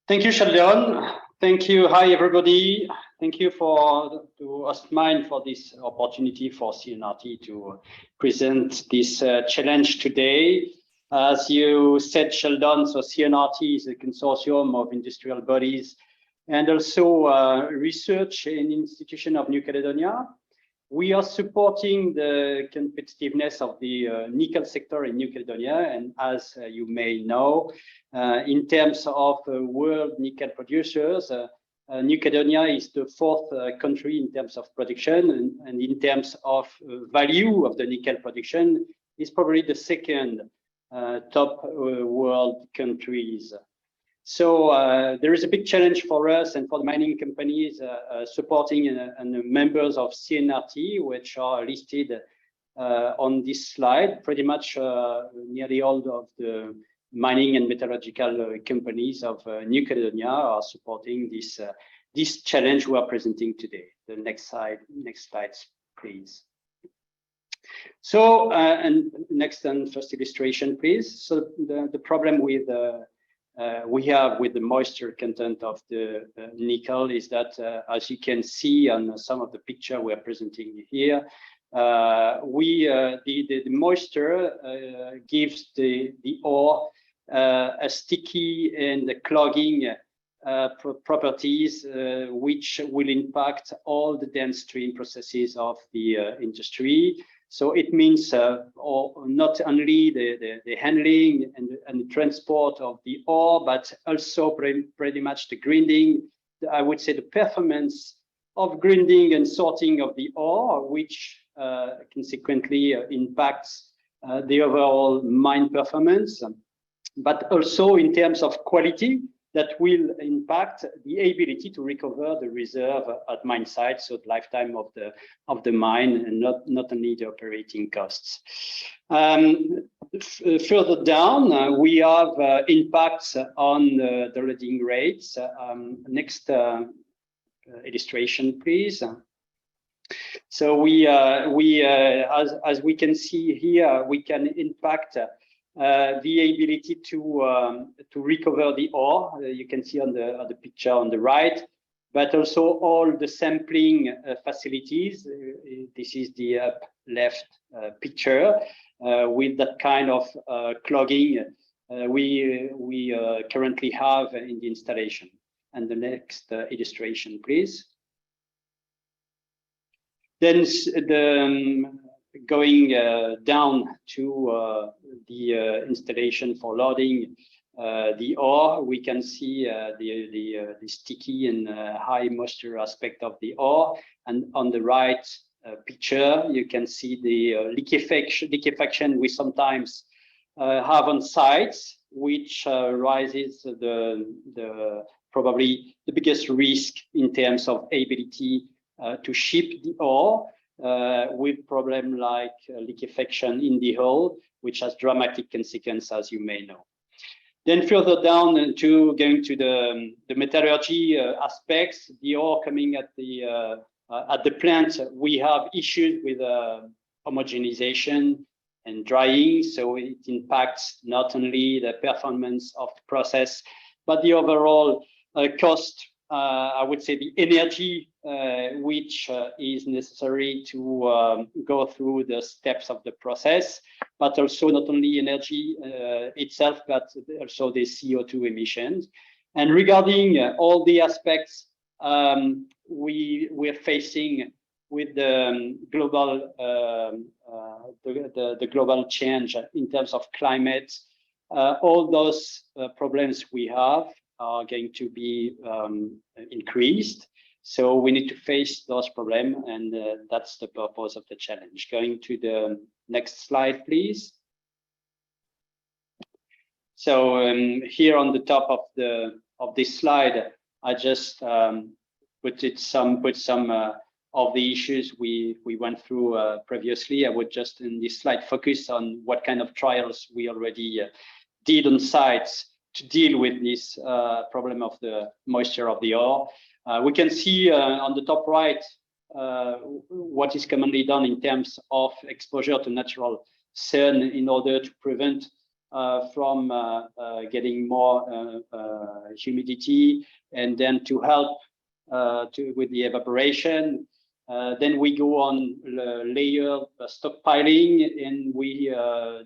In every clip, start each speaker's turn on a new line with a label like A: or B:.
A: Thank you, Sheldon. Thank you. Hi, everybody. Thank you to Austmine for this opportunity for CNRT to present this challenge today. As you said, Sheldon, so CNRT is a consortium of industrial bodies and also research and institution of New Caledonia. We are supporting the competitiveness of the nickel sector in New Caledonia. And as you may know, in terms of world nickel producers, New Caledonia is the fourth country in terms of production, and in terms of value of the nickel production, is probably the second top world countries. So there is a big challenge for us and for the mining companies supporting and members of CNRT, which are listed on this slide. Pretty much nearly all of the mining and metallurgical companies of New Caledonia are supporting this challenge we are presenting today. The next slides, please. So and next and first illustration, please. So the problem with we have with the moisture content of the nickel is that, as you can see on some of the picture we are presenting here, the moisture gives the ore a sticky and clogging properties, which will impact all the downstream processes of the industry. So it means not only the handling and the transport of the ore, but also pretty much the grinding, I would say the performance of grinding and sorting of the ore, which consequently impacts the overall mine performance, but also in terms of quality, that will impact the ability to recover the reserve at mine site, so the lifetime of the mine, and not only the operating costs. Further down, we have impacts on the loading rates. Next illustration, please. So as we can see here, we can impact the ability to recover the ore. You can see on the picture on the right, but also all the sampling facilities. This is the up left picture with that kind of clogging we currently have in the installation. And the next illustration, please. Then going down to the installation for loading the ore, we can see the sticky and high moisture aspect of the ore. And on the right picture, you can see the liquefaction we sometimes have on sites, which rises probably the biggest risk in terms of ability to ship the ore. With problem like liquefaction in the hull, which has dramatic consequences, as you may know. Then further down going to the metallurgy aspects, the ore coming at the plant, we have issues with homogenization and drying, so it impacts not only the performance of the process, but the overall cost. I would say the energy which is necessary to go through the steps of the process, but also not only energy itself, but also the CO2 emissions. And regarding all the aspects we're facing with the global change in terms of climate, all those problems we have are going to be increased. So we need to face those problems, and that's the purpose of the challenge. Going to the next slide, please. So here on the top of this slide, I just put some of the issues we went through previously. I would just in this slide focus on what kind of trials we already did on sites to deal with this problem of the moisture of the ore. We can see on the top right what is commonly done in terms of exposure to natural sun in order to prevent from getting more humidity, and then to help with the evaporation. Then we go on layer stockpiling, and we,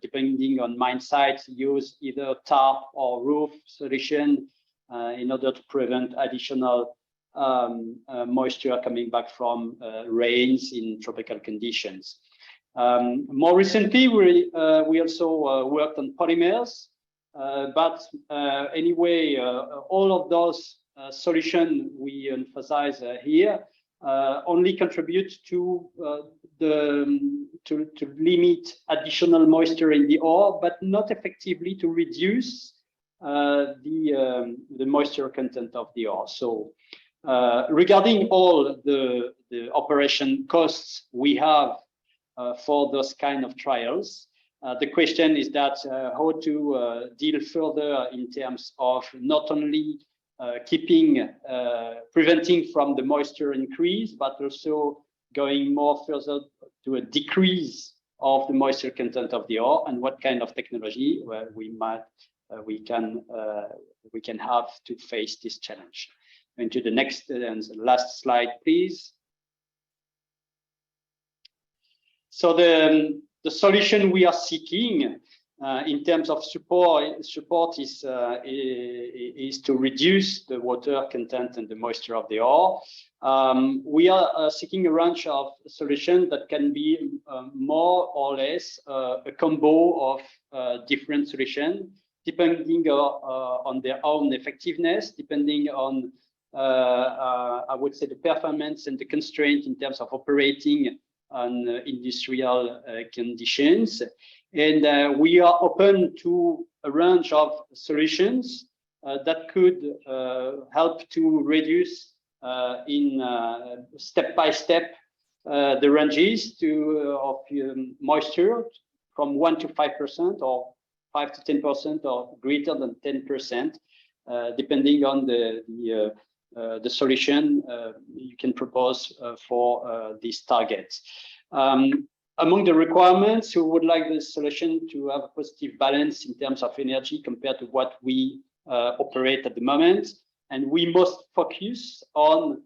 A: depending on mine sites, use either tarp or roof solution in order to prevent additional moisture coming back from rains in tropical conditions. More recently, we also worked on polymers, but anyway, all of those solutions we emphasize here only contribute to limit additional moisture in the ore, but not effectively to reduce the moisture content of the ore. So regarding all the operation costs we have for those kind of trials, the question is that how to deal further in terms of not only preventing from the moisture increase, but also going more further to a decrease of the moisture content of the ore, and what kind of technology we can have to face this challenge. Into the next and last slide, please. So the solution we are seeking in terms of support is to reduce the water content and the moisture of the ore. We are seeking a range of solutions that can be more or less a combo of different solutions, depending on their own effectiveness, depending on I would say the performance and the constraint in terms of operating on industrial conditions. And we are open to a range of solutions that could help to reduce in step by step the ranges of moisture from 1 to 5%, or 5 to 10%, or greater than 10%, depending on the solution you can propose for these targets. Among the requirements, we would like the solution to have a positive balance in terms of energy compared to what we operate at the moment. And we must focus on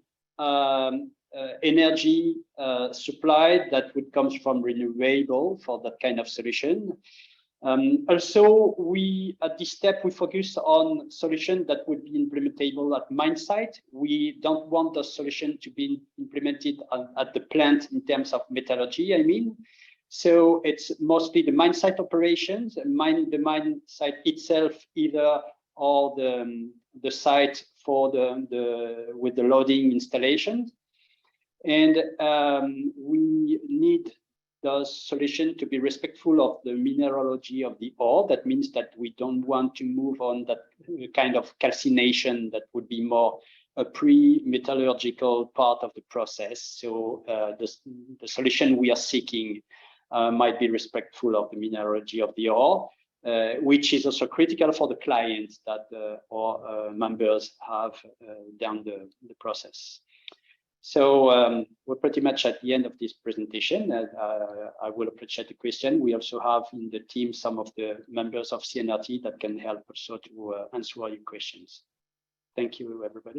A: energy supply that would come from renewable for that kind of solution. Also, at this step, we focus on solutions that would be implementable at mine site. We don't want the solution to be implemented at the plant in terms of metallurgy, I mean. So it's mostly the mine site operations, the mine site itself, either, or the site for with the loading installation. And we need those solutions to be respectful of the mineralogy of the ore. That means that we don't want to move on that kind of calcination that would be more a pre-metallurgical part of the process. So the solution we are seeking might be respectful of the mineralogy of the ore, which is also critical for the clients that our members have down the process. So we're pretty much at the end of this presentation. I will appreciate the question. We also have in the team some of the members of CNRT that can help also to answer your questions. Thank you, everybody.